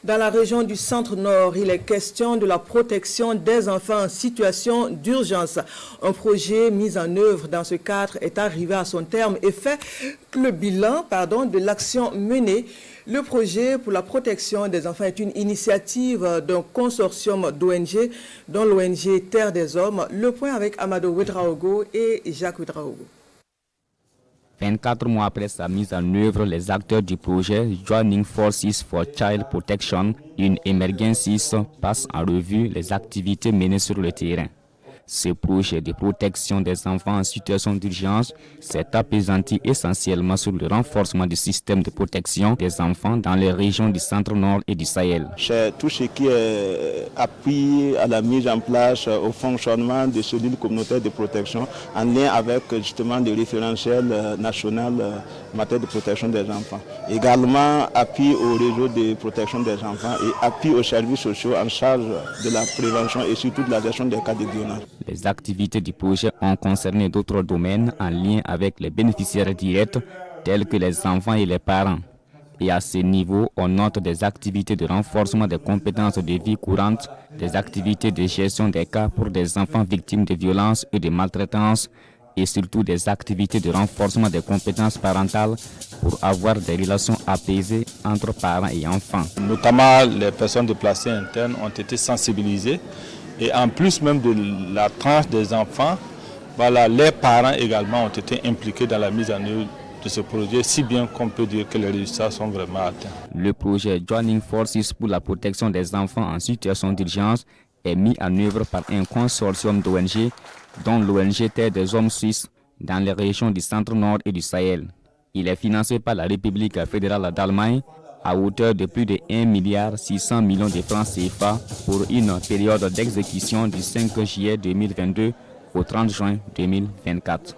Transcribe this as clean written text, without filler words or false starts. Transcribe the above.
Dans la région du Centre-Nord, il est question de la protection des enfants en situation d'urgence. Un projet mis en œuvre dans ce cadre est arrivé à son terme et fait le bilan de l'action menée. Le projet pour la protection des enfants est une initiative d'un consortium d'ONG, dont l'ONG Terre des Hommes. Le point avec Amadou Ouedraogo et Jacques Ouedraogo. 24 mois après sa mise en œuvre, les acteurs du projet Joining Forces for Child Protection in Emergencies passent en revue les activités menées sur le terrain. Ce projet de protection des enfants en situation d'urgence s'est appesanti essentiellement sur le renforcement du système de protection des enfants dans les régions du Centre-Nord et du Sahel. C'est tout ce qui est appui à la mise en place, au fonctionnement des cellules communautaires de protection en lien avec justement le référentiel national en matière de protection des enfants. Également appui au réseau de protection des enfants et appui aux services sociaux en charge de la prévention et surtout de la gestion des cas de violence. Les activités du projet ont concerné d'autres domaines en lien avec les bénéficiaires directs tels que les enfants et les parents. Et à ce niveau, on note des activités de renforcement des compétences de vie courante, des activités de gestion des cas pour des enfants victimes de violences et de maltraitance, et surtout des activités de renforcement des compétences parentales pour avoir des relations apaisées entre parents et enfants. Notamment, les personnes déplacées internes ont été sensibilisées. Et en plus même de la tranche des enfants, les parents également ont été impliqués dans la mise en œuvre de ce projet, si bien qu'on peut dire que les résultats sont vraiment atteints. Le projet Joining Forces pour la protection des enfants en situation d'urgence est mis en œuvre par un consortium d'ONG, dont l'ONG Terre des Hommes suisse, dans les régions du Centre-Nord et du Sahel. Il est financé par la République fédérale d'Allemagne à hauteur de plus de 1,6 milliard de francs CFA pour une période d'exécution du 5 juillet 2022 au 30 juin 2024.